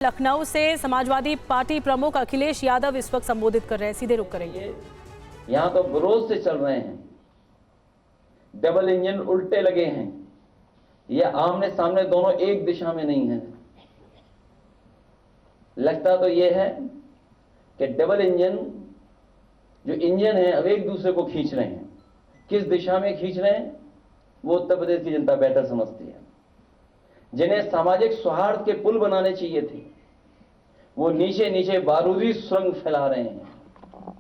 लखनऊ से समाजवादी पार्टी प्रमुख अखिलेश यादव इस वक्त संबोधित कर रहे हैं, सीधे रुक करेंगे। यहाँ तो विरोध से चल रहे हैं, डबल इंजन उल्टे लगे हैं, ये आमने सामने दोनों एक दिशा में नहीं है। लगता तो ये है कि डबल इंजन जो इंजन है अब एक दूसरे को खींच रहे हैं। किस दिशा में खींच रहे हैं वो उत्तर प्रदेश की जनता बेहतर समझती है। जिन्हें सामाजिक सौहार्द के पुल बनाने चाहिए थे वो नीचे नीचे बारूदी सुरंग फैला रहे हैं।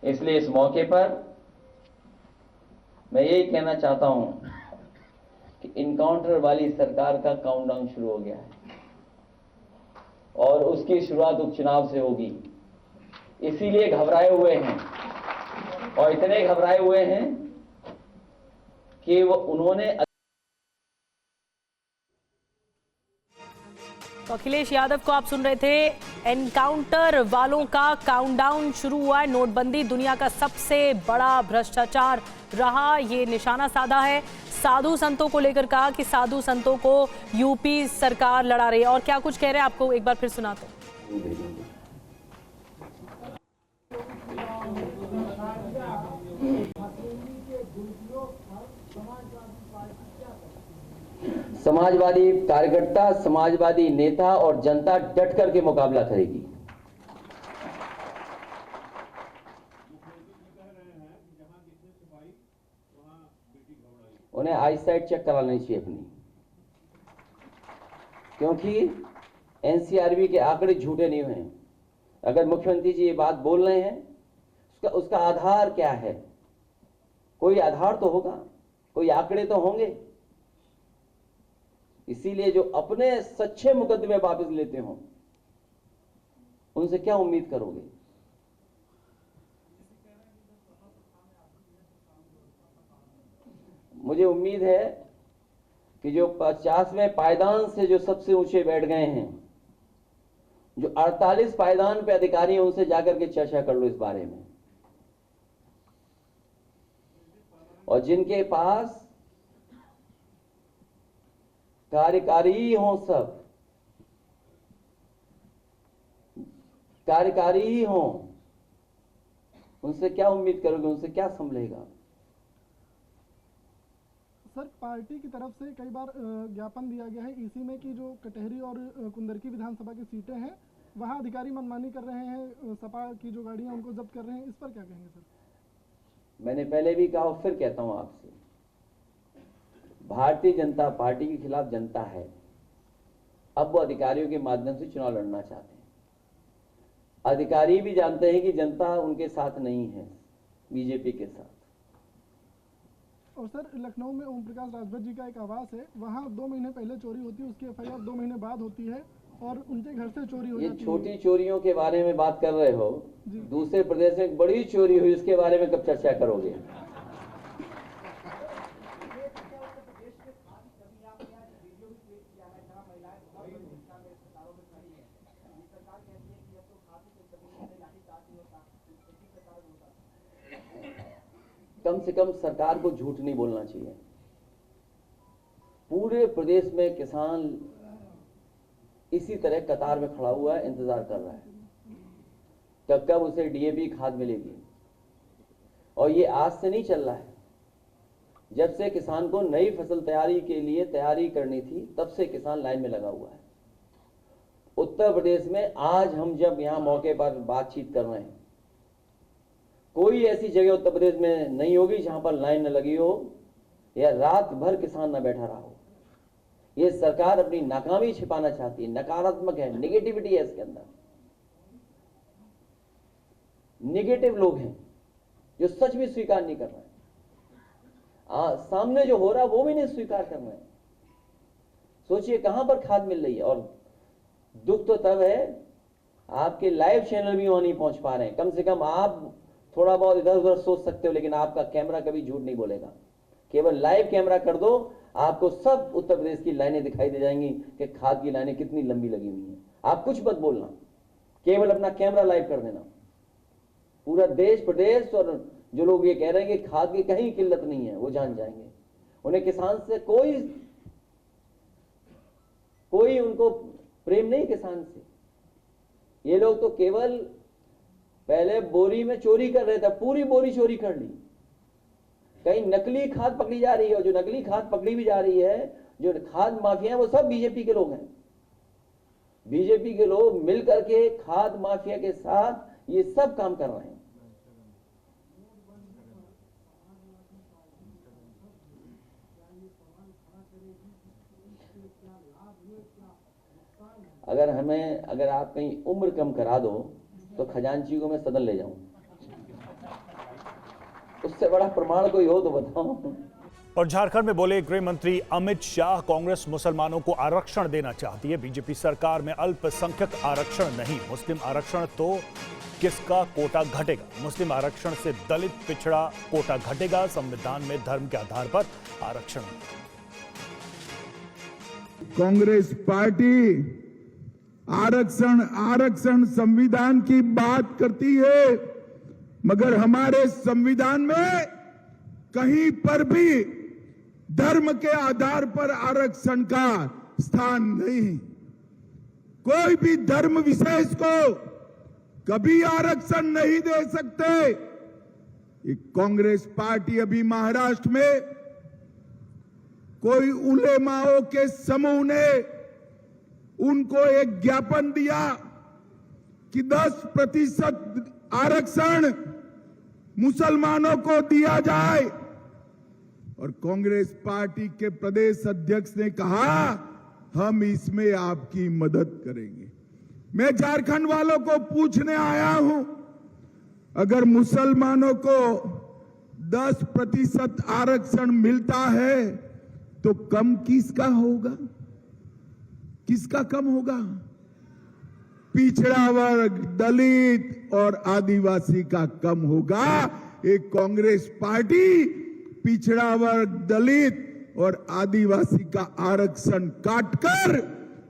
इसलिए इस मौके पर मैं यही कहना चाहता हूं कि इनकाउंटर वाली सरकार का काउंटडाउन शुरू हो गया है और उसकी शुरुआत उपचुनाव से होगी। इसीलिए घबराए हुए हैं और इतने घबराए हुए हैं कि वो उन्होंने तो अखिलेश यादव को आप सुन रहे थे। एनकाउंटर वालों का काउंटडाउन शुरू हुआ है। नोटबंदी दुनिया का सबसे बड़ा भ्रष्टाचार रहा, ये निशाना साधा है। साधु संतों को लेकर कहा कि साधु संतों को यूपी सरकार लड़ा रही है। और क्या कुछ कह रहे हैं आपको एक बार फिर सुनाते हैं। समाजवादी कार्यकर्ता, समाजवादी नेता और जनता डट करके मुकाबला करेगी। उन्हें आईसाइट चेक करा लेनी चाहिए अपनी, क्योंकि एनसीआरबी के आंकड़े झूठे नहीं हुए हैं। अगर मुख्यमंत्री जी ये बात बोल रहे हैं उसका आधार क्या है? कोई आधार तो होगा, कोई आंकड़े तो होंगे। इसीलिए जो अपने सच्चे मुकदमे वापस लेते हो उनसे क्या उम्मीद करोगे? मुझे उम्मीद है कि जो 50वें पायदान से जो सबसे ऊंचे बैठ गए हैं, जो 48 पायदान पे अधिकारी हैं, उनसे जाकर के चर्चा कर लो इस बारे में। और जिनके पास कार्यकारी हों, सब कार्यकारी ही हों, उनसे क्या उम्मीद करोगे? उनसे क्या संभलेगा? सर, पार्टी की तरफ से कई बार ज्ञापन दिया गया है ईसी में कि जो कटहरी और कुंदरकी विधानसभा की सीटें हैं वहां अधिकारी मनमानी कर रहे हैं, सपा की जो गाड़ियां उनको जब्त कर रहे हैं। इस पर क्या कहेंगे सर? मैंने पहले भी कहा और फिर कहता हूं आपसे, भारतीय जनता पार्टी के खिलाफ जनता है। अब वो अधिकारियों के माध्यम से चुनाव लड़ना चाहते हैं। अधिकारी भी जानते हैं कि जनता उनके साथ नहीं है, बीजेपी के साथ। और सर, लखनऊ में ओम प्रकाश राजभर जी का एक आवास है, वहां 2 महीने पहले चोरी होती है, उसकी एफआईआर 2 महीने बाद होती है और उनके घर से चोरी हो जाती है। ये छोटी चोरियों के बारे में बात कर रहे हो, दूसरे प्रदेश में एक बड़ी चोरी हुई, इसके बारे में कब चर्चा करोगे? कम से कम सरकार को झूठ नहीं बोलना चाहिए। पूरे प्रदेश में किसान इसी तरह कतार में खड़ा हुआ है, इंतजार कर रहा है कब उसे डीएपी खाद मिलेगी। और ये आज से नहीं चल रहा है, जब से किसान को नई फसल तैयारी के लिए तैयारी करनी थी तब से किसान लाइन में लगा हुआ है। उत्तर प्रदेश में आज हम जब यहां मौके पर बातचीत कर रहे हैं, कोई ऐसी जगह उत्तर प्रदेश में नहीं होगी जहां पर लाइन न लगी हो या रात भर किसान न बैठा रहा हो। यह सरकार अपनी नाकामी छिपाना चाहती है, नकारात्मक है, नेगेटिविटी है इसके अंदर। नेगेटिव लोग हैं जो सच भी स्वीकार नहीं कर रहे हैं, सामने जो हो रहा है वो भी नहीं स्वीकार कर रहे हैं। सोचिए कहां पर खाद मिल रही है। और दुख तो तब है आपके लाइव चैनल भी वहां नहीं पहुंच पा रहे हैं। कम से कम आप थोड़ा बहुत इधर उधर सोच सकते हो, लेकिन आपका कैमरा कभी झूठ नहीं बोलेगा। केवल लाइव कैमरा कर दो, आपको सब उत्तर प्रदेश की लाइनें दिखाई दे जाएंगी कि खाद की लाइनें कितनी लंबी लगी हुई हैं। आप कुछ मत बोलना, केवल अपना कैमरा लाइव कर देना। पूरा देश प्रदेश और जो लोग ये कह रहे हैं कि खाद की कहीं किल्लत नहीं है, वो जान जाएंगे। उन्हें किसान से कोई उनको प्रेम नहीं किसान से। ये लोग तो केवल पहले बोरी में चोरी कर रहे थे, पूरी बोरी चोरी कर ली। कहीं नकली खाद पकड़ी जा रही है, और जो नकली खाद पकड़ी भी जा रही है, जो खाद माफिया है, वो सब बीजेपी के लोग हैं। बीजेपी के लोग मिलकर के खाद माफिया के साथ ये सब काम कर रहे हैं। अगर आप कहीं उम्र कम करा दो तो खजांची को मैं सदन ले जाऊं। उससे बड़ा प्रमाण कोई हो तो बताओ। और झारखंड में बोले गृह मंत्री अमित शाह, कांग्रेस मुसलमानों को आरक्षण देना चाहती है, बीजेपी सरकार में अल्पसंख्यक आरक्षण नहीं, मुस्लिम आरक्षण तो किसका कोटा घटेगा। मुस्लिम आरक्षण से दलित पिछड़ा कोटा घटेगा, संविधान में धर्म के आधार पर आरक्षण। कांग्रेस पार्टी आरक्षण संविधान की बात करती है, मगर हमारे संविधान में कहीं पर भी धर्म के आधार पर आरक्षण का स्थान नहीं। कोई भी धर्म विशेष को कभी आरक्षण नहीं दे सकते। कांग्रेस पार्टी अभी महाराष्ट्र में कोई उलेमाओं के समूह ने उनको एक ज्ञापन दिया कि 10% आरक्षण मुसलमानों को दिया जाए, और कांग्रेस पार्टी के प्रदेश अध्यक्ष ने कहा हम इसमें आपकी मदद करेंगे। मैं झारखंड वालों को पूछने आया हूं, अगर मुसलमानों को 10% आरक्षण मिलता है तो कम किसका होगा? किसका कम होगा? पिछड़ा वर्ग, दलित और आदिवासी का कम होगा। एक कांग्रेस पार्टी पिछड़ा वर्ग, दलित और आदिवासी का आरक्षण काटकर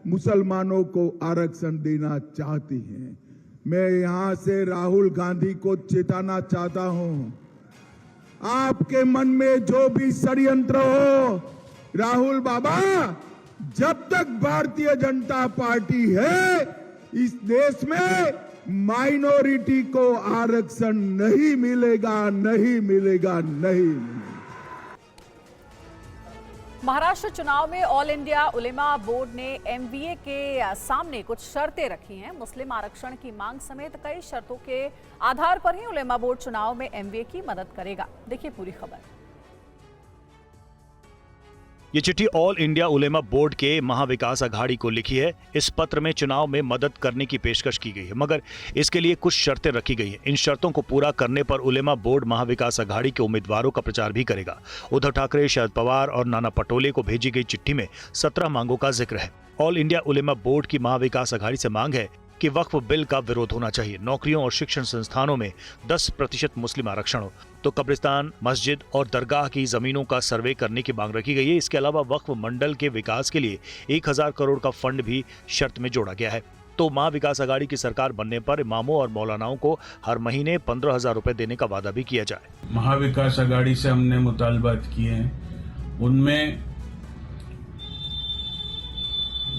मुसलमानों को आरक्षण देना चाहती है। मैं यहां से राहुल गांधी को चेताना चाहता हूं, आपके मन में जो भी षड्यंत्र हो, राहुल बाबा, जब तक भारतीय जनता पार्टी है इस देश में माइनॉरिटी को आरक्षण नहीं मिलेगा, नहीं मिलेगा, नहीं मिलेगा। महाराष्ट्र चुनाव में ऑल इंडिया उलेमा बोर्ड ने एमवीए के सामने कुछ शर्तें रखी हैं। मुस्लिम आरक्षण की मांग समेत कई शर्तों के आधार पर ही उलेमा बोर्ड चुनाव में एमवीए की मदद करेगा। देखिए पूरी खबर। ये चिट्ठी ऑल इंडिया उलेमा बोर्ड के महाविकास अघाड़ी को लिखी है। इस पत्र में चुनाव में मदद करने की पेशकश की गई है, मगर इसके लिए कुछ शर्तें रखी गई हैं। इन शर्तों को पूरा करने पर उलेमा बोर्ड महाविकास अघाड़ी के उम्मीदवारों का प्रचार भी करेगा। उद्धव ठाकरे, शरद पवार और नाना पटोले को भेजी गई चिट्ठी में 17 मांगों का जिक्र है। ऑल इंडिया उलेमा बोर्ड की महाविकास अघाड़ी से मांग है कि वक्फ बिल का विरोध होना चाहिए, नौकरियों और शिक्षण संस्थानों में 10% मुस्लिम आरक्षण हो, तो कब्रिस्तान, मस्जिद और दरगाह की जमीनों का सर्वे करने की मांग रखी गई है। इसके अलावा वक्फ मंडल के विकास के लिए 1000 करोड़ का फंड भी शर्त में जोड़ा गया है। तो महाविकास अघाड़ी की सरकार बनने पर इमामों और मौलानाओं को हर महीने 15,000 रुपए देने का वादा भी किया जाए। महाविकास अघाड़ी से हमने मुतालबात किए हैं, उनमें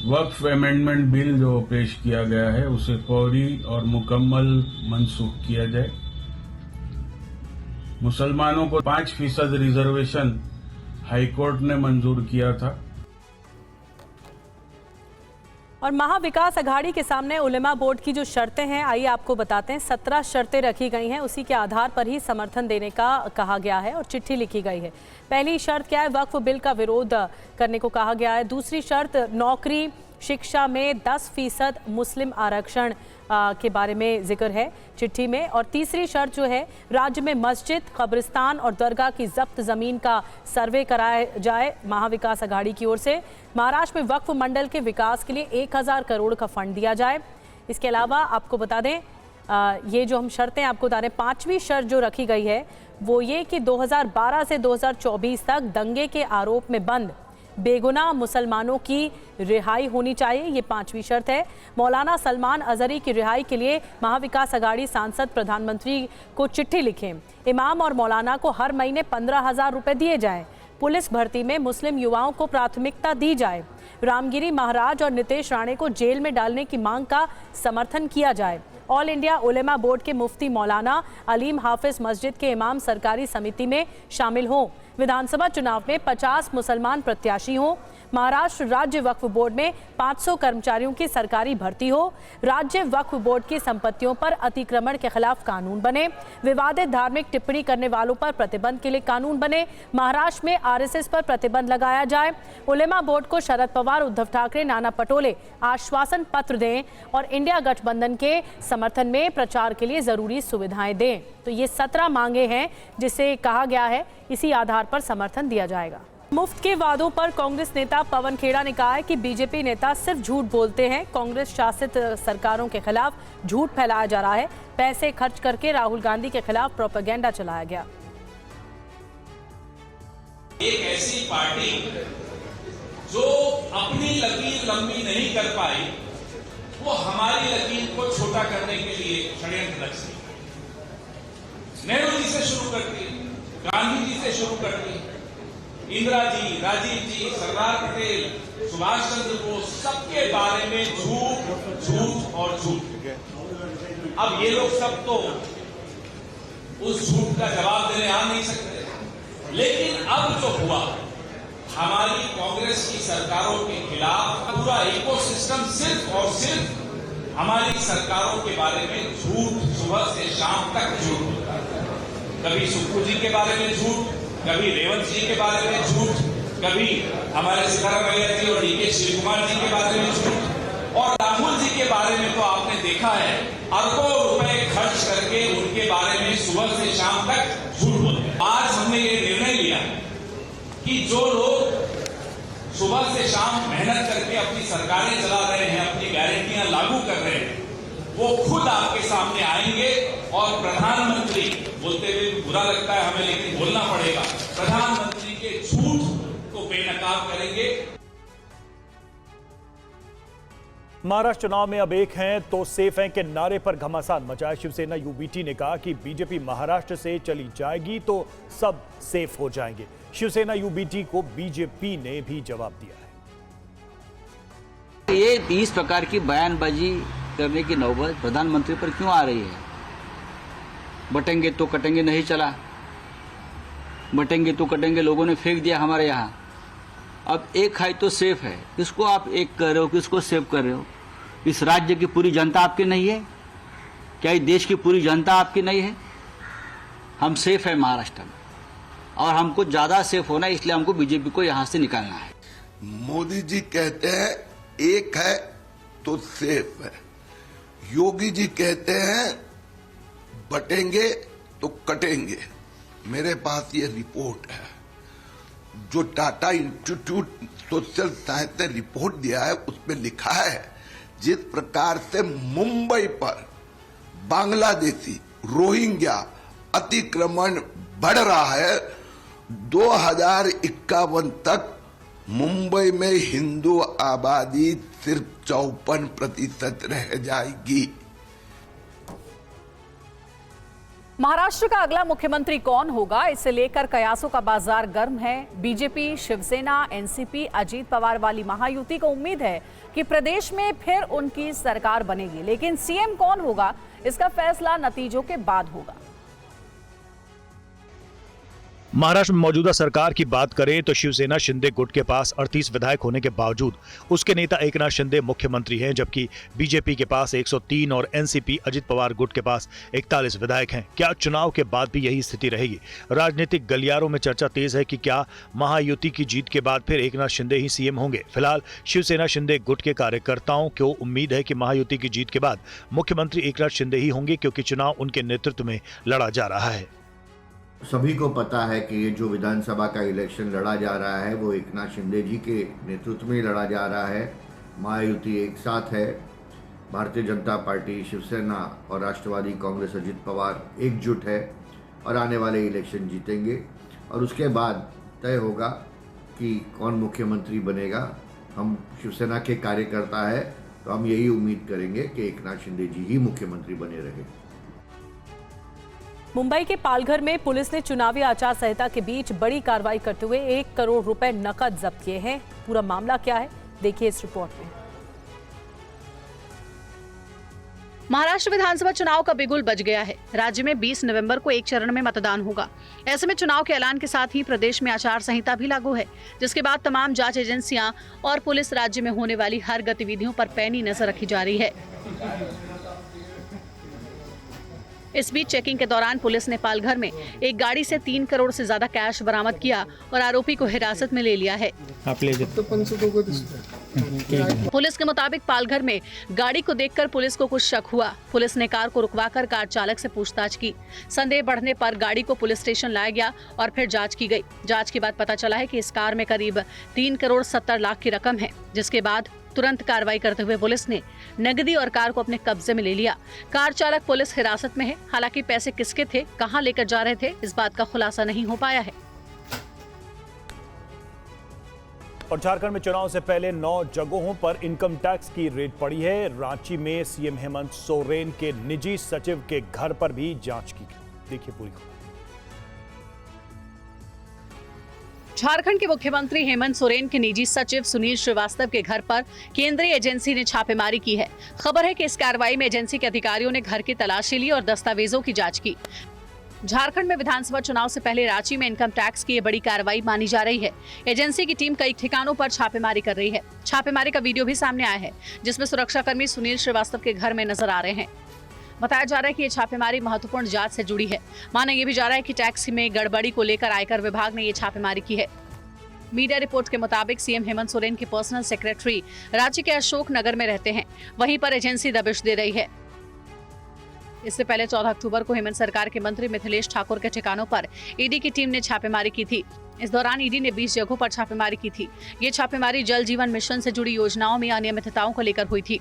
वक्फ अमेंडमेंट बिल जो पेश किया गया है उसे फौरी और मुकम्मल मनसूख किया जाए। मुसलमानों को 5% रिजर्वेशन हाईकोर्ट ने मंजूर किया था। और महाविकास अघाड़ी के सामने उलेमा बोर्ड की जो शर्तें हैं, आइए आपको बताते हैं। 17 शर्तें रखी गई हैं, उसी के आधार पर ही समर्थन देने का कहा गया है और चिट्ठी लिखी गई है। पहली शर्त क्या है? वक्फ बिल का विरोध करने को कहा गया है। दूसरी शर्त, नौकरी शिक्षा में 10% मुस्लिम आरक्षण के बारे में जिक्र है चिट्ठी में। और तीसरी शर्त जो है, राज्य में मस्जिद, कब्रिस्तान और दरगाह की जब्त जमीन का सर्वे कराया जाए महाविकास अघाड़ी की ओर से। महाराष्ट्र में वक्फ मंडल के विकास के लिए 1000 करोड़ का फंड दिया जाए। इसके अलावा आपको बता दें, ये जो हम शर्तें आपको बता रहे हैं, 5वीं शर्त जो रखी गई है वो ये कि 2012 से 2024 तक दंगे के आरोप में बंद बेगुनाह मुसलमानों की रिहाई होनी चाहिए, ये 5वीं शर्त है। मौलाना सलमान अजहरी की रिहाई के लिए महाविकास अघाड़ी सांसद प्रधानमंत्री को चिट्ठी लिखें। इमाम और मौलाना को हर महीने 15,000 रुपए दिए जाएं। पुलिस भर्ती में मुस्लिम युवाओं को प्राथमिकता दी जाए, रामगिरी महाराज और नितेश राणे को जेल में डालने की मांग का समर्थन किया जाए, ऑल इंडिया उलेमा बोर्ड के मुफ्ती मौलाना अलीम हाफिज मस्जिद के इमाम सरकारी समिति में शामिल हों, विधानसभा चुनाव में 50 मुसलमान प्रत्याशी हों, महाराष्ट्र राज्य वक्फ बोर्ड में 500 कर्मचारियों की सरकारी भर्ती हो, राज्य वक्फ बोर्ड की संपत्तियों पर अतिक्रमण के खिलाफ कानून बने, विवादित धार्मिक टिप्पणी करने वालों पर प्रतिबंध के लिए कानून बने, महाराष्ट्र में आरएसएस पर प्रतिबंध लगाया जाए, उलेमा बोर्ड को शरद पवार, उद्धव ठाकरे, नाना पटोले आश्वासन पत्र दें और इंडिया गठबंधन के समर्थन में प्रचार के लिए जरूरी सुविधाएं दें। तो ये 17 मांगे हैं जिसे कहा गया है इसी आधार पर समर्थन दिया जाएगा। मुफ्त के वादों पर कांग्रेस नेता पवन खेड़ा ने कहा है कि बीजेपी नेता सिर्फ झूठ बोलते हैं, कांग्रेस शासित सरकारों के खिलाफ झूठ फैलाया जा रहा है, पैसे खर्च करके राहुल गांधी के खिलाफ प्रोपेगेंडा चलाया गया। एक ऐसी पार्टी जो अपनी लकीर लंबी नहीं कर पाई, वो हमारी लकीर को छोटा करने के लिए षड्यंत्र रचती है। नेहरू जी से शुरू करती है, गांधी जी से शुरू करती है, इंदिरा जी, राजीव जी, सरदार पटेल, सुभाष चंद्र बोस, सबके बारे में झूठ झूठ और झूठ। अब ये लोग सब तो उस झूठ का जवाब देने आ नहीं सकते, लेकिन अब जो हुआ, हमारी कांग्रेस की सरकारों के खिलाफ पूरा इकोसिस्टम सिर्फ और सिर्फ हमारी सरकारों के बारे में झूठ, सुबह से शाम तक झूठ होता है। कभी सुक्खू जी के बारे में झूठ, कभी रेवंत जी के बारे में झूठ, कभी हमारे सिद्धरामैया जी और डीके शिव कुमार जी के बारे में झूठ, और राहुल जी के बारे में तो आपने देखा है अरबों रुपए खर्च करके उनके बारे में सुबह से शाम तक झूठ बोलते हैं। आज हमने ये निर्णय लिया कि जो लोग सुबह से शाम मेहनत करके अपनी सरकारें चला रहे हैं, अपनी गारंटियां लागू कर रहे हैं, वो खुद आपके सामने आएंगे और प्रधानमंत्री, बोलते हुए बुरा लगता है हमें लेकिन बोलना पड़ेगा, प्रधानमंत्री के झूठ को बेनकाब करेंगे। महाराष्ट्र चुनाव में अब एक हैं तो सेफ हैं के नारे पर घमासान मचाए शिवसेना यूबीटी ने कहा कि बीजेपी महाराष्ट्र से चली जाएगी तो सब सेफ हो जाएंगे। शिवसेना यूबीटी को बीजेपी ने भी जवाब दिया है। ये इस प्रकार की बयानबाजी करने की नौबत प्रधानमंत्री पर क्यों आ रही है? बटेंगे तो कटेंगे नहीं चला, बटेंगे तो कटेंगे लोगों ने फेंक दिया हमारे यहाँ। अब एक है तो सेफ है, किसको आप एक कर रहे हो, किसको सेव कर रहे हो? इस राज्य की पूरी जनता आपकी नहीं है क्या? इस देश की पूरी जनता आपकी नहीं है? हम सेफ है महाराष्ट्र में और हमको ज्यादा सेफ होना है, इसलिए हमको बीजेपी को यहां से निकालना है। मोदी जी कहते हैं एक है तो सेफ है, योगी जी कहते हैं बटेंगे तो कटेंगे। मेरे पास ये रिपोर्ट है जो टाटा इंस्टीट्यूट सोशल साइंस ने रिपोर्ट दिया है, उसमें लिखा है जिस प्रकार से मुंबई पर बांग्लादेशी रोहिंग्या अतिक्रमण बढ़ रहा है, 2051 तक मुंबई में हिंदू आबादी सिर्फ 54% रह जाएगी। महाराष्ट्र का अगला मुख्यमंत्री कौन होगा, इसे लेकर कयासों का बाजार गर्म है। बीजेपी, शिवसेना, एनसीपी, अजीत पवार वाली महायुति को उम्मीद है कि प्रदेश में फिर उनकी सरकार बनेगी, लेकिन सीएम कौन होगा इसका फैसला नतीजों के बाद होगा। महाराष्ट्र में मौजूदा सरकार की बात करें तो शिवसेना शिंदे गुट के पास 38 विधायक होने के बावजूद उसके नेता एकनाथ शिंदे मुख्यमंत्री हैं, जबकि बीजेपी के पास 103 और एनसीपी अजित पवार गुट के पास 41 विधायक हैं। क्या चुनाव के बाद भी यही स्थिति रहेगी? राजनीतिक गलियारों में चर्चा तेज है कि क्या महायुति की जीत के बाद फिर एकनाथ शिंदे ही सीएम होंगे। फिलहाल शिवसेना शिंदे गुट के कार्यकर्ताओं को उम्मीद है कि महायुति की जीत के बाद मुख्यमंत्री एकनाथ शिंदे ही होंगे, क्योंकि चुनाव उनके नेतृत्व में लड़ा जा रहा है। सभी को पता है कि ये जो विधानसभा का इलेक्शन लड़ा जा रहा है वो एकनाथ शिंदे जी के नेतृत्व में लड़ा जा रहा है। महायुति एक साथ है, भारतीय जनता पार्टी, शिवसेना और राष्ट्रवादी कांग्रेस अजित पवार एकजुट है और आने वाले इलेक्शन जीतेंगे और उसके बाद तय होगा कि कौन मुख्यमंत्री बनेगा। हम शिवसेना के कार्यकर्ता है तो हम यही उम्मीद करेंगे कि एकनाथ शिंदे जी ही मुख्यमंत्री बने रहे। मुंबई के पालघर में पुलिस ने चुनावी आचार संहिता के बीच बड़ी कार्रवाई करते हुए 1 करोड़ रुपए नकद जब्त किए हैं। पूरा मामला क्या है, देखिए इस रिपोर्ट में। महाराष्ट्र विधानसभा चुनाव का बिगुल बज गया है। राज्य में 20 नवंबर को एक चरण में मतदान होगा। ऐसे में चुनाव के ऐलान के साथ ही प्रदेश में आचार संहिता भी लागू है, जिसके बाद तमाम जांच एजेंसियां और पुलिस राज्य में होने वाली हर गतिविधियों पर पैनी नजर रखी जा रही है। इस बीच चेकिंग के दौरान पुलिस ने पालघर में एक गाड़ी से 3 करोड़ से ज्यादा कैश बरामद किया और आरोपी को हिरासत में ले लिया है। पुलिस के मुताबिक पालघर में गाड़ी को देखकर पुलिस को कुछ शक हुआ। पुलिस ने कार को रुकवाकर कार चालक से पूछताछ की। संदेह बढ़ने पर गाड़ी को पुलिस स्टेशन लाया गया और फिर जांच की गई। जांच के बाद पता चला है कि इस कार में करीब 3 करोड़ 70 लाख की रकम है, जिसके बाद तुरंत कार्रवाई करते हुए पुलिस ने नकदी और कार को अपने कब्जे में ले लिया। कार चालक पुलिस हिरासत में है। हालांकि पैसे किसके थे, कहां लेकर जा रहे थे, इस बात का खुलासा नहीं हो पाया है। और झारखंड में चुनाव से पहले 9 जगहों पर इनकम टैक्स की रेड पड़ी है। रांची में सीएम हेमंत सोरेन के निजी सचिव के घर पर भी जांच की गई। देखिए पूरी खबर। झारखंड के मुख्यमंत्री हेमंत सोरेन के निजी सचिव सुनील श्रीवास्तव के घर पर केंद्रीय एजेंसी ने छापेमारी की है। खबर है कि इस कार्रवाई में एजेंसी के अधिकारियों ने घर की तलाशी ली और दस्तावेजों की जांच की। झारखंड में विधानसभा चुनाव से पहले रांची में इनकम टैक्स की ये बड़ी कार्रवाई मानी जा रही है। एजेंसी की टीम कई ठिकानों पर छापेमारी कर रही है। छापेमारी का वीडियो भी सामने आया है, जिसमें सुरक्षाकर्मी सुनील श्रीवास्तव के घर में नजर आ रहे हैं। बताया जा रहा है कि ये छापेमारी महत्वपूर्ण जांच से जुड़ी है। माना यह भी जा रहा है कि टैक्स में गड़बड़ी को लेकर आयकर विभाग ने ये छापेमारी की है। मीडिया रिपोर्ट के मुताबिक सीएम हेमंत सोरेन के पर्सनल सेक्रेटरी रांची के अशोक नगर में रहते हैं। वहीं पर एजेंसी दबिश दे रही है। इससे पहले 14 अक्टूबर को हेमंत सरकार के मंत्री मिथिलेश ठाकुर के ठिकानों पर ईडी की टीम ने छापेमारी की थी। इस दौरान ईडी ने 20 जगहों पर छापेमारी की थी। ये छापेमारी जल जीवन मिशन से जुड़ी योजनाओं में अनियमितताओं को लेकर हुई थी।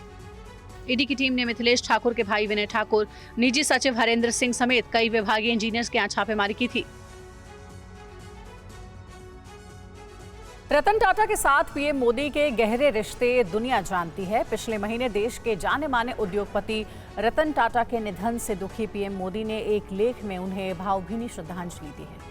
ईडी की टीम ने मिथिलेश ठाकुर के भाई विनय ठाकुर, निजी सचिव हरेंद्र सिंह समेत कई विभागीय इंजीनियर्स के यहाँ छापेमारी की थी। रतन टाटा के साथ पीएम मोदी के गहरे रिश्ते दुनिया जानती है। पिछले महीने देश के जाने माने उद्योगपति रतन टाटा के निधन से दुखी पीएम मोदी ने एक लेख में उन्हें भावभीनी श्रद्धांजलि दी है।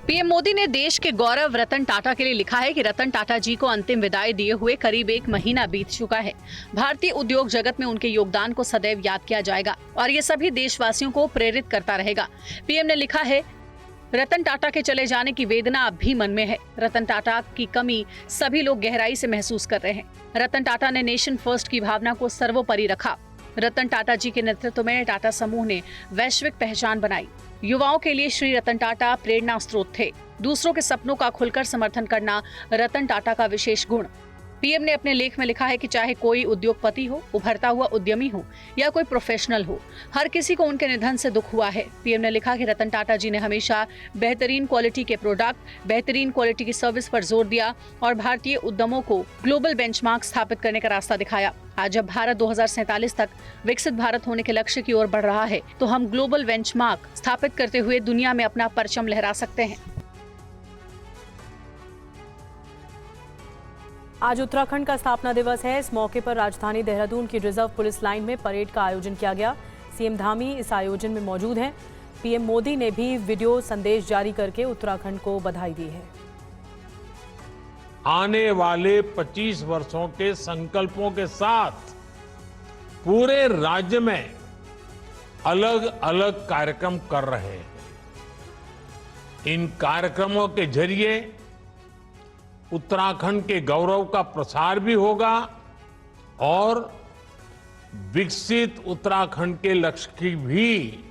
पीएम मोदी ने देश के गौरव रतन टाटा के लिए लिखा है कि रतन टाटा जी को अंतिम विदाई दिए हुए करीब 1 महीना बीत चुका है। भारतीय उद्योग जगत में उनके योगदान को सदैव याद किया जाएगा और ये सभी देशवासियों को प्रेरित करता रहेगा। पीएम ने लिखा है, रतन टाटा के चले जाने की वेदना अब भी मन में है। रतन टाटा की कमी सभी लोग गहराई से महसूस कर रहे हैं। रतन टाटा ने नेशन फर्स्ट की भावना को सर्वोपरि रखा। रतन टाटा जी के नेतृत्व में टाटा समूह ने वैश्विक पहचान बनाई। युवाओं के लिए श्री रतन टाटा प्रेरणा स्रोत थे। दूसरों के सपनों का खुलकर समर्थन करना रतन टाटा का विशेष गुण। पीएम ने अपने लेख में लिखा है कि चाहे कोई उद्योगपति हो, उभरता हुआ उद्यमी हो या कोई प्रोफेशनल हो, हर किसी को उनके निधन से दुख हुआ है। पीएम ने लिखा कि रतन टाटा जी ने हमेशा बेहतरीन क्वालिटी के प्रोडक्ट, बेहतरीन क्वालिटी की सर्विस पर जोर दिया और भारतीय उद्यमों को ग्लोबल बेंचमार्क स्थापित करने का रास्ता दिखाया। आज जब भारत 2047 तक विकसित भारत होने के लक्ष्य की ओर बढ़ रहा है, तो हम ग्लोबल बेंचमार्क स्थापित करते हुए दुनिया में अपना परचम लहरा सकते हैं। आज उत्तराखंड का स्थापना दिवस है। इस मौके पर राजधानी देहरादून की रिजर्व पुलिस लाइन में परेड का आयोजन किया गया। सीएम धामी इस आयोजन में मौजूद हैं। पीएम मोदी ने भी वीडियो संदेश जारी करके उत्तराखंड को बधाई दी है। आने वाले 25 वर्षों के संकल्पों के साथ पूरे राज्य में अलग अलग कार्यक्रम कर रहे हैं। इन कार्यक्रमों के जरिए उत्तराखंड के गौरव का प्रसार भी होगा और विकसित उत्तराखंड के लक्ष्य की भी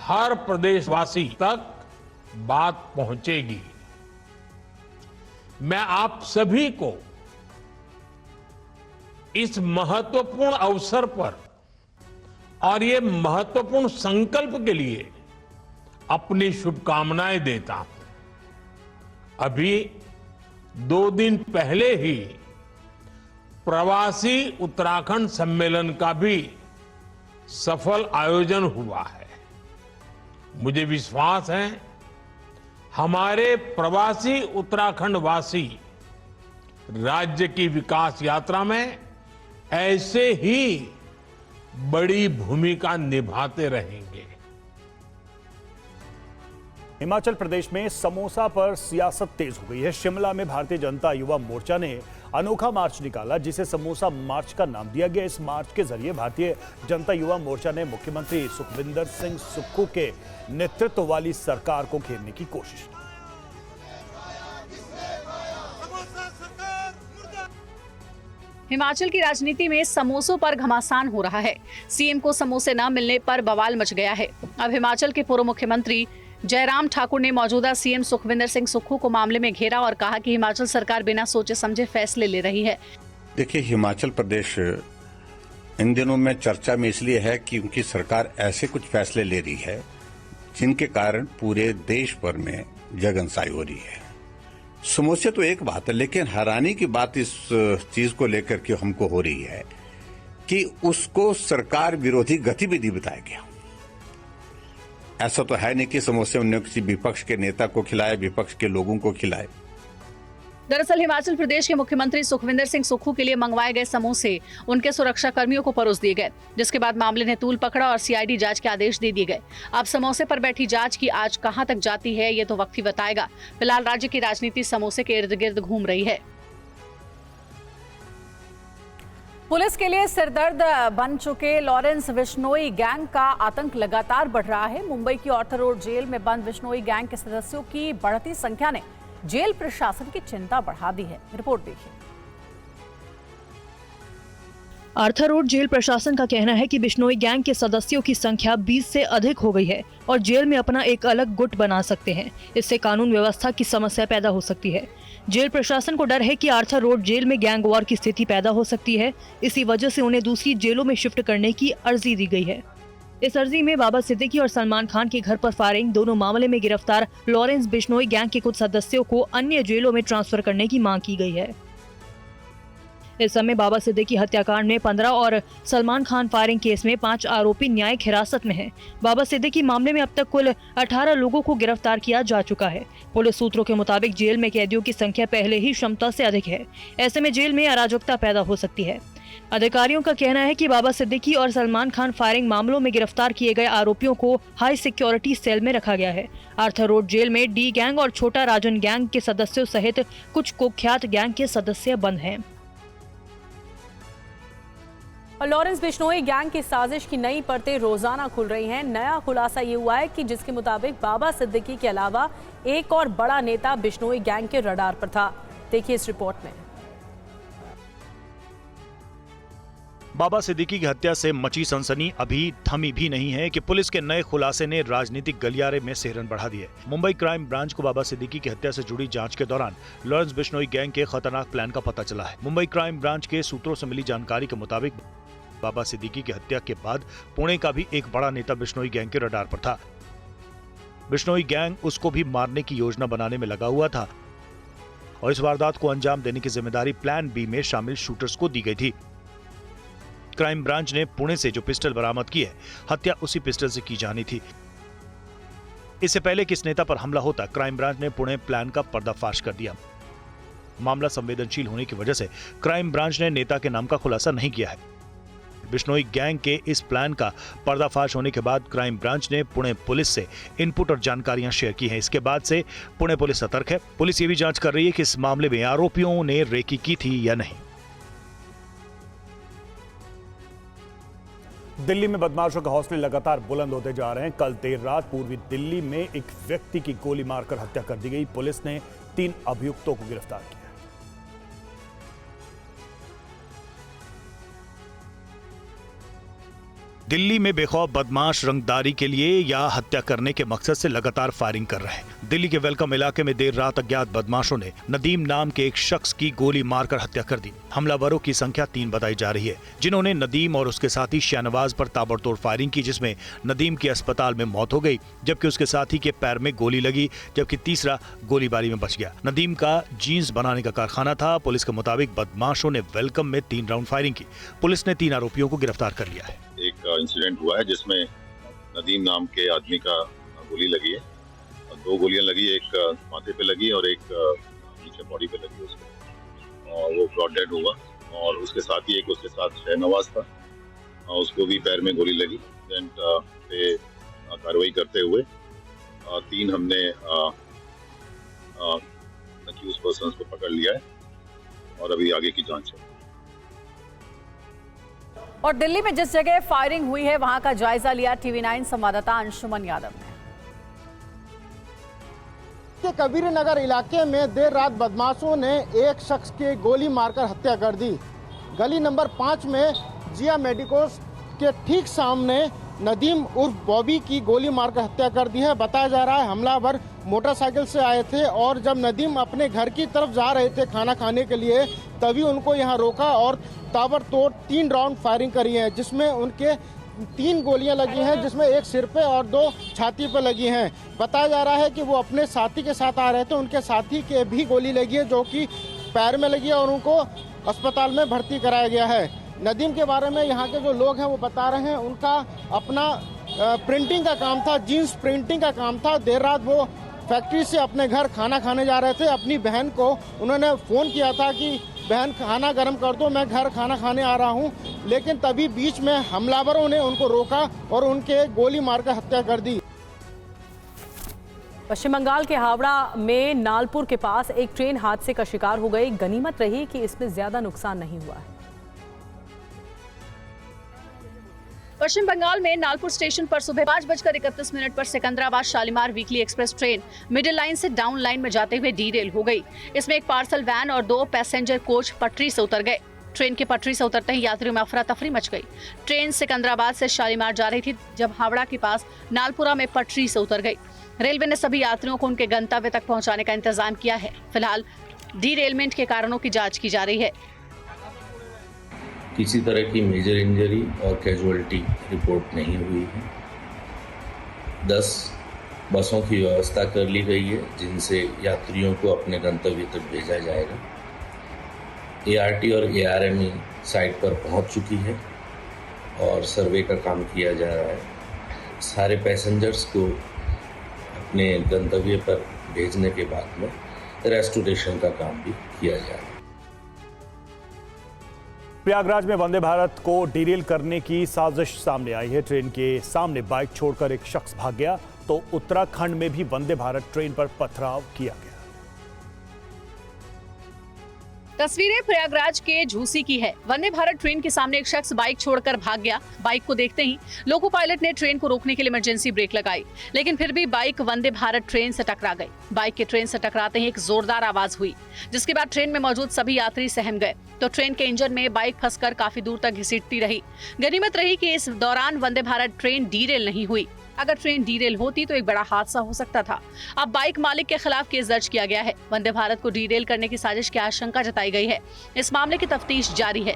हर प्रदेशवासी तक बात पहुंचेगी। मैं आप सभी को इस महत्वपूर्ण अवसर पर और ये महत्वपूर्ण संकल्प के लिए अपनी शुभकामनाएं देता हूं। अभी 2 दिन पहले ही प्रवासी उत्तराखंड सम्मेलन का भी सफल आयोजन हुआ है। मुझे विश्वास है हमारे प्रवासी उत्तराखंड वासी राज्य की विकास यात्रा में ऐसे ही बड़ी भूमिका निभाते रहेंगे। हिमाचल प्रदेश में समोसा पर सियासत तेज हो गई है। शिमला में भारतीय जनता युवा मोर्चा ने अनोखा मार्च निकाला, जिसे समोसा मार्च का नाम दिया गया। इस मार्च के जरिए भारतीय जनता युवा मोर्चा ने मुख्यमंत्री सुखविंदर सिंह सुक्खू के नेतृत्व वाली सरकार को घेरने की कोशिश की। हिमाचल की राजनीति में समोसों पर घमासान हो रहा है। सीएम को समोसे न मिलने पर बवाल मच गया है। अब हिमाचल के पूर्व मुख्यमंत्री जयराम ठाकुर ने मौजूदा सीएम सुखविंदर सिंह सुक्खू को मामले में घेरा और कहा कि हिमाचल सरकार बिना सोचे समझे फैसले ले रही है। देखिए, हिमाचल प्रदेश इन दिनों में चर्चा में इसलिए है कि उनकी सरकार ऐसे कुछ फैसले ले रही है जिनके कारण पूरे देश भर में जगनसाई हो रही है। समोसे तो एक बात है, लेकिन हैरानी की बात इस चीज को लेकर के हमको हो रही है कि उसको सरकार विरोधी गतिविधि बताया गया। ऐसा तो है नहीं कि समोसे उन्होंने किसी विपक्ष के नेता को खिलाए, विपक्ष के लोगों को खिलाए। दरअसल हिमाचल प्रदेश के मुख्यमंत्री सुखविंदर सिंह सुक्खू के लिए मंगवाए गए समोसे उनके सुरक्षा कर्मियों को परोस दिए गए, जिसके बाद मामले ने तूल पकड़ा और सीआईडी जांच के आदेश दे दिए गए। अब समोसे पर बैठी जांच की आज कहां तक जाती है, ये तो वक्त ही बताएगा। फिलहाल राज्य की राजनीति समोसे के इर्द गिर्द घूम रही है। पुलिस के लिए सिरदर्द बन चुके लॉरेंस बिश्नोई गैंग का आतंक लगातार बढ़ रहा है। मुंबई की ऑर्थर रोड जेल में बंद बिश्नोई गैंग के सदस्यों की बढ़ती संख्या ने जेल प्रशासन की चिंता बढ़ा दी है। रिपोर्ट देखिए। आर्थर रोड जेल प्रशासन का कहना है कि बिश्नोई गैंग के सदस्यों की संख्या 20 से अधिक हो गई है और जेल में अपना एक अलग गुट बना सकते हैं। इससे कानून व्यवस्था की समस्या पैदा हो सकती है। जेल प्रशासन को डर है कि आर्थर रोड जेल में गैंग वॉर की स्थिति पैदा हो सकती है। इसी वजह से उन्हें दूसरी जेलों में शिफ्ट करने की अर्जी दी गई है। इस अर्जी में बाबा सिद्दीकी और सलमान खान के घर पर फायरिंग, दोनों मामले में गिरफ्तार लॉरेंस बिश्नोई गैंग के कुछ सदस्यों को अन्य जेलों में ट्रांसफर करने की मांग की गई है। इस समय बाबा सिद्दीकी हत्याकांड में 15 और सलमान खान फायरिंग केस में 5 आरोपी न्यायिक हिरासत में हैं। बाबा सिद्दीकी मामले में अब तक कुल 18 लोगों को गिरफ्तार किया जा चुका है। पुलिस सूत्रों के मुताबिक जेल में कैदियों की संख्या पहले ही क्षमता से अधिक है। ऐसे में जेल में अराजकता पैदा हो सकती है। अधिकारियों का कहना है कि बाबा सिद्दीकी और सलमान खान फायरिंग मामलों में गिरफ्तार किए गए आरोपियों को हाई सिक्योरिटी सेल में रखा गया है। आर्थर रोड जेल में डी गैंग और छोटा राजन गैंग के सदस्यों सहित कुछ कुख्यात गैंग के सदस्य बंद हैं। और लॉरेंस बिश्नोई गैंग की साजिश की नई परतें रोजाना खुल रही हैं। नया खुलासा ये हुआ है कि जिसके मुताबिक बाबा सिद्दीकी के अलावा एक और बड़ा नेता बिश्नोई गैंग के रडार पर था। देखिए इस रिपोर्ट में। बाबा सिद्दीकी की हत्या से मची सनसनी अभी थमी भी नहीं है कि पुलिस के नए खुलासे ने राजनीतिक गलियारे में सिहरन बढ़ा दी है। मुंबई क्राइम ब्रांच को बाबा सिद्दीकी की हत्या से जुड़ी जांच के दौरान लॉरेंस बिश्नोई गैंग के खतरनाक प्लान का पता चला है। मुंबई क्राइम ब्रांच के सूत्रों से मिली जानकारी के मुताबिक बाबा सिद्दीकी की हत्या के बाद पुणे का भी एक बड़ा नेता बिश्नोई गैंग के रडार पर था। बिश्नोई गैंग उसको भी मारने की योजना बनाने में लगा हुआ था और इस वारदात को अंजाम देने की जिम्मेदारी प्लान बी में शामिल शूटर्स को दी गई थी। क्राइम ब्रांच ने पुणे से जो पिस्टल बरामद की है, हत्या उसी पिस्टल से की जानी थी। इससे पहले कि इस नेता पर हमला होता, क्राइम ब्रांच ने पुणे प्लान का पर्दाफाश कर दिया। मामला संवेदनशील होने की वजह से क्राइम ब्रांच ने नेता के नाम का खुलासा नहीं किया है। बिश्नोई गैंग के इस प्लान का पर्दाफाश होने के बाद क्राइम ब्रांच ने पुणे पुलिस से इनपुट और जानकारियां शेयर की हैं। इसके बाद से पुणे पुलिस सतर्क है। पुलिस ये भी जांच कर रही है कि इस मामले में आरोपियों ने रेकी की थी या नहीं। दिल्ली में बदमाशों के हौसले लगातार बुलंद होते जा रहे हैं। कल देर रात पूर्वी दिल्ली में एक व्यक्ति की गोली मारकर हत्या कर दी गई। पुलिस ने 3 अभियुक्तों को गिरफ्तार किया। दिल्ली में बेखौफ बदमाश रंगदारी के लिए या हत्या करने के मकसद से लगातार फायरिंग कर रहे हैं। दिल्ली के वेलकम इलाके में देर रात अज्ञात बदमाशों ने नदीम नाम के एक शख्स की गोली मारकर हत्या कर दी। हमलावरों की संख्या 3 बताई जा रही है, जिन्होंने नदीम और उसके साथी शाहनवाज पर ताबड़तोड़ फायरिंग की, जिसमें नदीम की अस्पताल में मौत हो गई, जबकि उसके साथी के पैर में गोली लगी, जबकि तीसरा गोलीबारी में बच गया। नदीम का जीन्स बनाने का कारखाना था। पुलिस के मुताबिक बदमाशों ने वेलकम में 3 राउंड फायरिंग की। पुलिस ने 3 आरोपियों को गिरफ्तार कर लिया है। एक इंसिडेंट हुआ है जिसमें नदीम नाम के आदमी का गोली लगी है। 2 गोलियां लगी, एक माथे पे लगी और एक नीचे बॉडी पे लगी उसको, और वो ब्रॉड डेड हुआ। और उसके साथ ही एक उसके साथ शाहनवाज था उसको भी पैर में गोली लगी। इंसिडेंट पे कार्रवाई करते हुए 3 हमने अक्यूज पर्सन्स को पकड़ लिया है और अभी आगे की जांच है। और दिल्ली में जिस जगह फायरिंग हुई है वहां का जायजा लिया TV9 संवाददाता अंशुमन यादव ने। कबीर नगर इलाके में देर रात बदमाशों ने एक शख्स की गोली मारकर हत्या कर दी। गली नंबर 5 में जिया मेडिकोस के ठीक सामने नदीम उर्फ बॉबी की गोली मारकर हत्या कर दी है। बताया जा रहा है हमलावर मोटरसाइकिल से आए थे और जब नदीम अपने घर की तरफ जा रहे थे खाना खाने के लिए, तभी उनको यहां रोका और ताबड़तोड़ 3 राउंड फायरिंग करी है, जिसमें उनके 3 गोलियां लगी हैं, जिसमें एक सिर पे और 2 छाती पे लगी हैं। बताया जा रहा है कि वो अपने साथी के साथ आ रहे थे, उनके साथी के भी गोली लगी है जो कि पैर में लगी है और उनको अस्पताल में भर्ती कराया गया है। नदीम के बारे में यहाँ के जो लोग हैं वो बता रहे हैं उनका अपना प्रिंटिंग का काम था, जीन्स प्रिंटिंग का काम था। देर रात वो फैक्ट्री से अपने घर खाना खाने जा रहे थे। अपनी बहन को उन्होंने फ़ोन किया था कि बहन खाना गर्म कर दो, मैं घर खाना खाने आ रहा हूँ, लेकिन तभी बीच में हमलावरों ने उनको रोका और उनके गोली मारकर हत्या कर दी। पश्चिम बंगाल के हावड़ा में नालपुर के पास एक ट्रेन हादसे का शिकार हो गई। गनीमत रही कि इसमें ज्यादा नुकसान नहीं हुआ है। पश्चिम बंगाल में नालपुर स्टेशन पर सुबह 5:31 पर Secunderabad Shalimar weekly express train middle line से डाउन लाइन में जाते हुए डीरेल हो गई। इसमें एक पार्सल वैन और 2 पैसेंजर कोच पटरी से उतर गए। ट्रेन की पटरी से उतरते ही यात्रियों में अफरा तफरी मच गई। ट्रेन सिकंदराबाद से शालीमार जा रही थी जब हावड़ा के पास नालपुरा में पटरी से उतर गई। रेलवे ने सभी यात्रियों को उनके गंतव्य तक पहुंचाने का इंतजाम किया है। फिलहाल डीरेलमेंट के कारणों की जांच की जा रही है। किसी तरह की मेजर इंजरी और कैजुअलिटी रिपोर्ट नहीं हुई है। 10 बसों की व्यवस्था कर ली गई है जिनसे यात्रियों को अपने गंतव्य तक भेजा जाएगा। ART और ARME साइट पर पहुंच चुकी है और सर्वे का काम किया जा रहा है। सारे पैसेंजर्स को अपने गंतव्य पर भेजने के बाद में रेस्टोरेशन का काम भी किया जाएगा। प्रयागराज में वंदे भारत को डीरेल करने की साजिश सामने आई है। ट्रेन के सामने बाइक छोड़कर एक शख्स भाग गया तो उत्तराखंड में भी वंदे भारत ट्रेन पर पथराव किया गया। तस्वीरें प्रयागराज के झूसी की है। वंदे भारत ट्रेन के सामने एक शख्स बाइक छोड़कर भाग गया। बाइक को देखते ही लोको पायलट ने ट्रेन को रोकने के लिए इमरजेंसी ब्रेक लगाई, लेकिन फिर भी बाइक वंदे भारत ट्रेन से टकरा गई। बाइक के ट्रेन से टकराते ही एक जोरदार आवाज हुई, जिसके बाद ट्रेन में मौजूद सभी यात्री सहम गए तो ट्रेन के इंजन में बाइक फंसकर काफी दूर तक घसीटती रही। गनीमत रही कि इस दौरान वंदे भारत ट्रेन डीरेल नहीं हुई। अगर ट्रेन डीरेल होती तो एक बड़ा हादसा हो सकता था। अब बाइक मालिक के खिलाफ केस दर्ज किया गया है। वंदे भारत को डीरेल करने की साजिश की आशंका जताई गई है। इस मामले की तफ्तीश जारी है।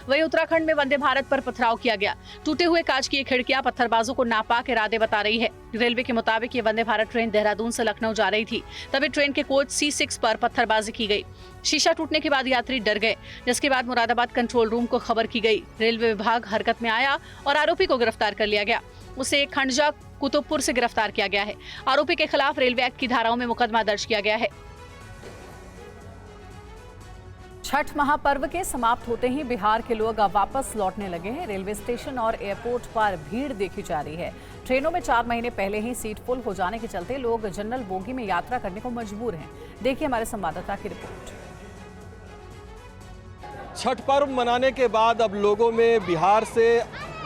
वहीं उत्तराखंड में वंदे भारत पर पथराव किया गया। टूटे हुए कांच की खिड़कियां पत्थरबाजों को नापाक इरादे बता रही है। रेलवे के मुताबिक ये वंदे भारत ट्रेन देहरादून से लखनऊ जा रही थी, तभी ट्रेन के कोच C6 पर पत्थरबाजी की गई। शीशा टूटने के बाद यात्री डर गए, जिसके बाद मुरादाबाद कंट्रोल रूम को खबर की गई। रेलवे विभाग हरकत में आया और आरोपी को गिरफ्तार कर लिया गया। उसे खंडजा कुतुबपुर से गिरफ्तार किया गया है। आरोपी के खिलाफ रेलवे एक्ट की धाराओं में मुकदमा दर्ज किया गया है। छठ महापर्व के समाप्त होते ही बिहार के लोग अब वापस लौटने लगे हैं। रेलवे स्टेशन और एयरपोर्ट पर भीड़ देखी जा रही है। ट्रेनों में 4 महीने पहले ही सीट फुल हो जाने के चलते लोग जनरल बोगी में यात्रा करने को मजबूर हैं। देखिए हमारे संवाददाता की रिपोर्ट। छठ पर्व मनाने के बाद अब लोगों में बिहार से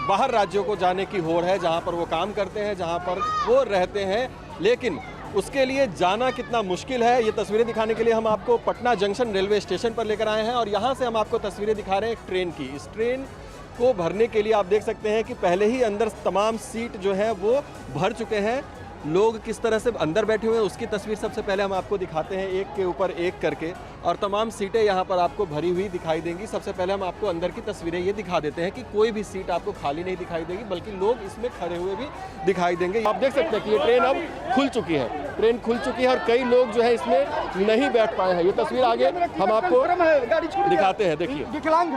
बाहर राज्यों को जाने की होड़ है, जहां पर वो काम करते हैं, जहां पर वो रहते हैं। लेकिन उसके लिए जाना कितना मुश्किल है, ये तस्वीरें दिखाने के लिए हम आपको पटना जंक्शन रेलवे स्टेशन पर लेकर आए हैं और यहाँ से हम आपको तस्वीरें दिखा रहे हैं एक ट्रेन की। इस ट्रेन को भरने के लिए आप देख सकते हैं कि पहले ही अंदर तमाम सीट जो है वो भर चुके हैं। लोग किस तरह से अंदर बैठे हुए हैं उसकी तस्वीर सबसे पहले हम आपको दिखाते हैं, एक के ऊपर एक करके, और तमाम सीटें यहाँ पर आपको भरी हुई दिखाई देंगी। सबसे पहले हम आपको अंदर की तस्वीरें ये दिखा देते हैं कि कोई भी सीट आपको खाली नहीं दिखाई देगी, बल्कि लोग इसमें खड़े हुए भी दिखाई देंगे। आप देख सकते हैं कि ये ट्रेन अब खुल चुकी है, ट्रेन खुल चुकी है और कई लोग जो है इसमें नहीं बैठ पाए हैं। ये तस्वीर आगे हम आपको दिखाते हैं। देखिए विकलांग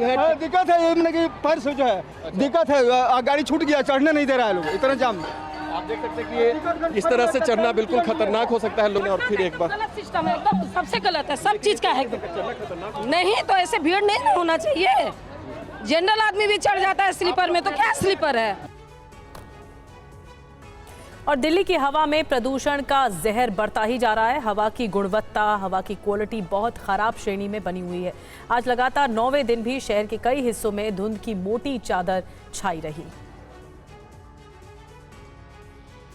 है, दिक्कत है, ये पैर से जो है दिक्कत है, गाड़ी छूट गया, चढ़ने नहीं दे रहा है लोग, इतना जाम। आप देख सकते हैं कि ये इस तरह से चढ़ना बिल्कुल खतरनाक हो सकता है लोग। और फिर एक बार गलत सिस्टम है, एकदम सबसे गलत है, सब चीज का है। नहीं तो ऐसे भीड़ नहीं होना चाहिए। जनरल आदमी भी चढ़ जाता है स्लीपर में, तो क्या स्लीपर है। और दिल्ली की हवा में प्रदूषण का जहर बढ़ता ही जा रहा है। हवा की गुणवत्ता, हवा की क्वालिटी बहुत खराब श्रेणी में बनी हुई है। आज लगातार 9वें दिन भी शहर के कई हिस्सों में धुंध की मोटी चादर छाई रही।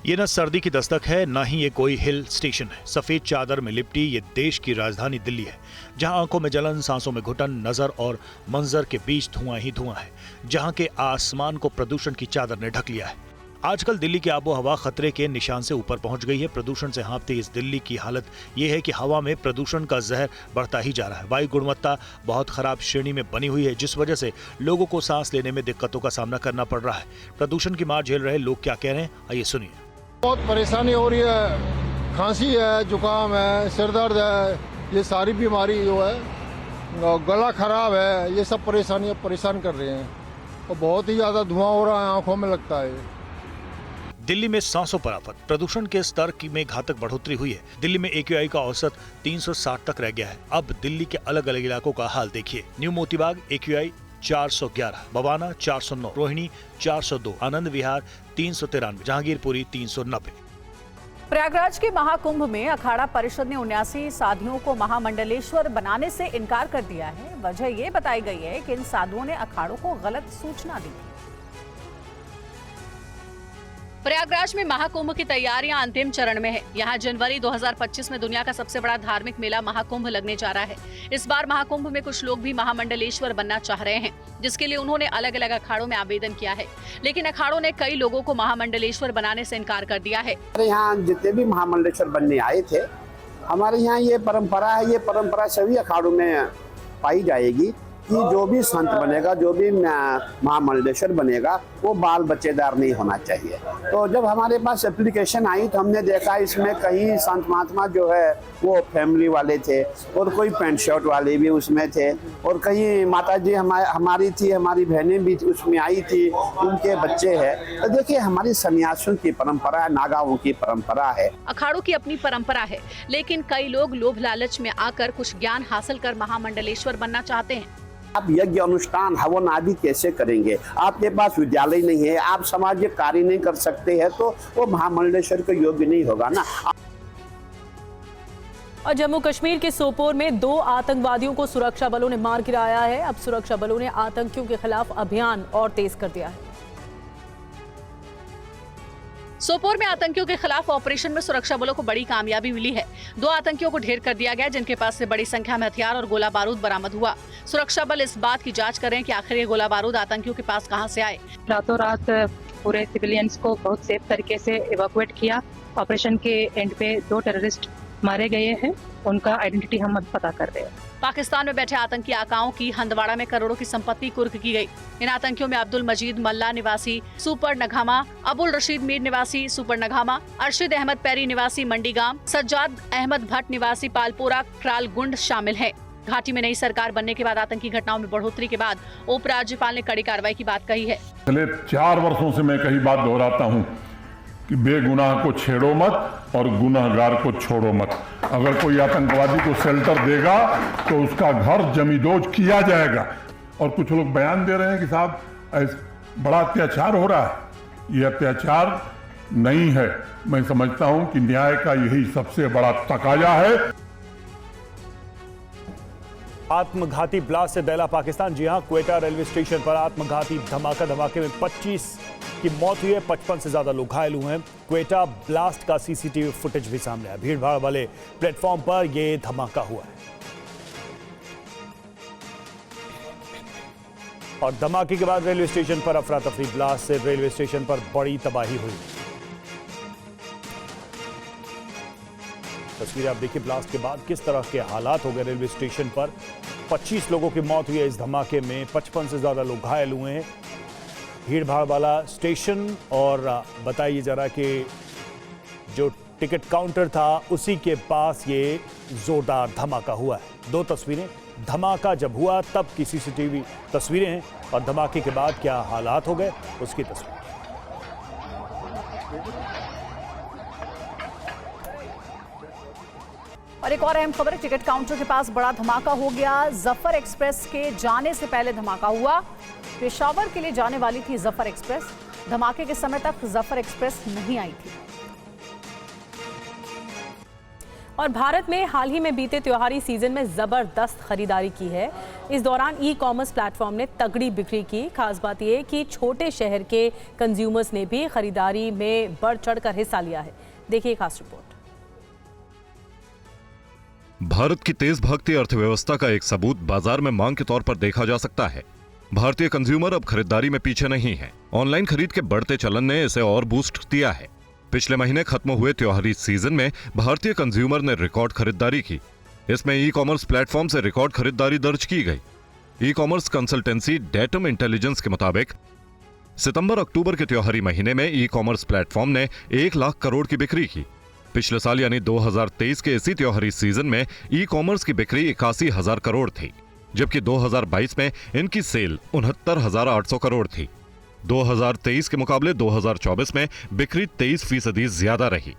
ये न सर्दी की दस्तक है, न ही ये कोई हिल स्टेशन है। सफेद चादर में लिपटी ये देश की राजधानी दिल्ली है, जहां आंखों में जलन, सांसों में घुटन, नजर और मंजर के बीच धुआं ही धुआं है, जहां के आसमान को प्रदूषण की चादर ने ढक लिया है। आजकल दिल्ली की आबो हवा खतरे के निशान से ऊपर पहुंच गई है। प्रदूषण से हाँफती इस दिल्ली की हालत ये है कि हवा में प्रदूषण का जहर बढ़ता ही जा रहा है। वायु गुणवत्ता बहुत खराब श्रेणी में बनी हुई है, जिस वजह से लोगों को सांस लेने में दिक्कतों का सामना करना पड़ रहा है। प्रदूषण की मार झेल रहे लोग क्या कह रहे हैं, आइए सुनिए। बहुत परेशानी हो रही है, खांसी है, जुकाम है, सिर दर्द है, ये सारी बीमारी जो है, गला खराब है, ये सब परेशानियां परेशान कर रहे हैं और बहुत ही ज्यादा धुआं हो रहा है, आंखों में लगता है। दिल्ली में सांसों पर आफत, प्रदूषण के स्तर में घातक बढ़ोतरी हुई है। दिल्ली में AQI का औसत 360 तक रह गया है। अब दिल्ली के अलग अलग इलाकों का हाल देखिए। New Motibagh AQI 411, Bawana 409, Rohini 402, Anand Vihar 393, Jahangirpuri 390। प्रयागराज के महाकुंभ में अखाड़ा परिषद ने 79 साधुओं को महामंडलेश्वर बनाने से इनकार कर दिया है। वजह ये बताई गई है कि इन साधुओं ने अखाड़ों को गलत सूचना दी। प्रयागराज में महाकुंभ की तैयारियां अंतिम चरण में है। यहां जनवरी 2025 में दुनिया का सबसे बड़ा धार्मिक मेला महाकुंभ लगने जा रहा है। इस बार महाकुंभ में कुछ लोग भी महामंडलेश्वर बनना चाह रहे हैं, जिसके लिए उन्होंने अलग अलग अखाड़ों में आवेदन किया है, लेकिन अखाड़ों ने कई लोगों को महामंडलेश्वर बनाने से इनकार कर दिया है। हमारे यहाँ जितने भी महामंडलेश्वर बनने आए थे, हमारे यहाँ ये परंपरा है, ये परंपरा सभी अखाड़ों में पाई जाएगी कि जो भी संत बनेगा, जो भी महामंडलेश्वर बनेगा, वो बाल बच्चेदार नहीं होना चाहिए। तो जब हमारे पास एप्लीकेशन आई तो हमने देखा इसमें कई संत महात्मा जो है वो फैमिली वाले थे और कोई पैंट शर्ट वाले भी उसमें थे और कई माता जी हमारी थी, हमारी बहनें भी उसमें आई थी, उनके बच्चे हैं। तो देखिए हमारी सन्यासियों की परंपरा है, नागाओं की परंपरा है। अखाड़ों की अपनी परंपरा है, लेकिन कई लोग लोभ लालच में आकर कुछ ज्ञान हासिल कर महामंडलेश्वर बनना चाहते हैं। आप यज्ञ अनुष्ठान हवन आदि कैसे करेंगे? आपके पास विद्यालय नहीं है, आप सामाजिक कार्य नहीं कर सकते हैं, तो वो महामंडलेश्वर के योग्य नहीं होगा ना। और जम्मू कश्मीर के सोपोर में 2 आतंकवादियों को सुरक्षा बलों ने मार गिराया है। अब सुरक्षा बलों ने आतंकियों के खिलाफ अभियान और तेज कर दिया है। सोपोर में आतंकियों के खिलाफ ऑपरेशन में सुरक्षा बलों को बड़ी कामयाबी मिली है। 2 आतंकियों को ढेर कर दिया गया, जिनके पास से बड़ी संख्या में हथियार और गोला बारूद बरामद हुआ। सुरक्षा बल इस बात की जांच कर रहे हैं कि आखिर ये गोला बारूद आतंकियों के पास कहां से आए। रातों रात पूरे सिविलियंस को बहुत सेफ तरीके से इवैक्यूएट किया। ऑपरेशन के एंड पे 2 टेररिस्ट मारे गए हैं, उनका आइडेंटिटी हम पता कर रहे हैं। पाकिस्तान में बैठे आतंकी आकाओं की हंदवाड़ा में करोड़ों की संपत्ति कुर्क की गई। इन आतंकियों में अब्दुल मजीद मल्ला निवासी सुपर नगहामा, अबुल रशीद मीर निवासी सुपर नगहामा, अरशद अहमद पैरी निवासी मंडीगाम, सज्जाद अहमद भट्ट निवासी पालपोरा क्रालगुंड शामिल है। घाटी में नई सरकार बनने के बाद आतंकी घटनाओं में बढ़ोतरी के बाद उप राज्यपाल ने कड़ी कार्रवाई की बात कही है। पिछले 4 वर्षों से मैं कई बात दोहराता हूँ कि बेगुनाह को छेड़ो मत और गुनाहगार को छोड़ो मत। अगर कोई आतंकवादी को शेल्टर देगा तो उसका घर जमींदोज किया जाएगा। और कुछ लोग बयान दे रहे हैं कि साहब बड़ा अत्याचार हो रहा है। ये अत्याचार नहीं है। मैं समझता हूं कि न्याय का यही सबसे बड़ा तकाजा है। आत्मघाती ब्लास्ट से दहला पाकिस्तान। जी हां, क्वेटा रेलवे स्टेशन पर आत्मघाती धमाके में 25 की मौत हुई है, 55 से ज्यादा लोग घायल हुए हैं। क्वेटा ब्लास्ट का CCTV फुटेज भी सामने आया। भीड़ भाड़ वाले प्लेटफॉर्म पर यह धमाका हुआ है और धमाके के बाद रेलवे स्टेशन पर अफरा तफरी। ब्लास्ट से रेलवे स्टेशन पर बड़ी तबाही हुई। तस्वीरें आप देखिए ब्लास्ट के बाद किस तरह के हालात हो गए रेलवे स्टेशन पर। 25 लोगों की मौत हुई है इस धमाके में, 55 से ज्यादा लोग घायल हुए हैं। भीड़ भाड़ वाला स्टेशन और बताइए जरा कि जो टिकट काउंटर था उसी के पास ये जोरदार धमाका हुआ है। 2 तस्वीरें, धमाका जब हुआ तब की CCTV तस्वीरें हैं और धमाके के बाद क्या हालात हो गए उसकी तस्वीर। और एक और अहम खबर है, टिकट काउंटर के पास बड़ा धमाका हो गया। जफर एक्सप्रेस के जाने से पहले धमाका हुआ। पेशावर के लिए जाने वाली थी जफर एक्सप्रेस। धमाके के समय तक जफर एक्सप्रेस नहीं आई थी। और भारत में हाल ही में बीते त्योहारी सीजन में जबरदस्त खरीदारी की है। इस दौरान ई कॉमर्स प्लेटफॉर्म ने तगड़ी बिक्री की। खास बात यह कि छोटे शहर के कंज्यूमर्स ने भी खरीदारी में बढ़ चढ़कर हिस्सा लिया है। देखिए खास रिपोर्ट। भारत की तेज भागती अर्थव्यवस्था का एक सबूत बाजार में मांग के तौर पर देखा जा सकता है। भारतीय कंज्यूमर अब खरीदारी में पीछे नहीं है। ऑनलाइन खरीद के बढ़ते चलन ने इसे और बूस्ट दिया है। पिछले महीने खत्म हुए त्योहारी सीजन में भारतीय कंज्यूमर ने रिकॉर्ड खरीदारी की। इसमें ई कॉमर्स प्लेटफॉर्म से रिकॉर्ड खरीदारी दर्ज की गई। E commerce consultancy datum intelligence के मुताबिक सितंबर-अक्टूबर के त्योहारी महीने में ई कॉमर्स प्लेटफॉर्म ने 1 लाख करोड़ की बिक्री की। पिछले साल यानी 2023 के इसी त्योहारी सीजन में ई कॉमर्स की बिक्री 81,000 करोड़ थी, जबकि 2022 में इनकी सेल 69,800 करोड़ थी। 2023 के मुकाबले 2024 में बिक्री 23% ज्यादा रही।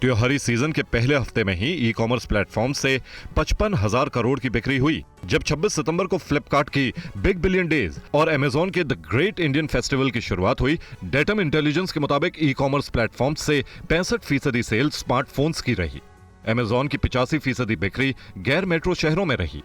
त्योहारी सीजन के पहले हफ्ते में ही ई कॉमर्स प्लेटफॉर्म से 55,000 करोड़ की बिक्री हुई। जब 26 सितंबर को फ्लिपकार्ट की बिग बिलियन डेज और अमेजॉन के द ग्रेट इंडियन फेस्टिवल की शुरुआत हुई, डेटम इंटेलिजेंस के मुताबिक ई कॉमर्स प्लेटफॉर्म से 65% सेल स्मार्टफोन्स की रही। अमेजॉन की 85% बिक्री गैर मेट्रो शहरों में रही।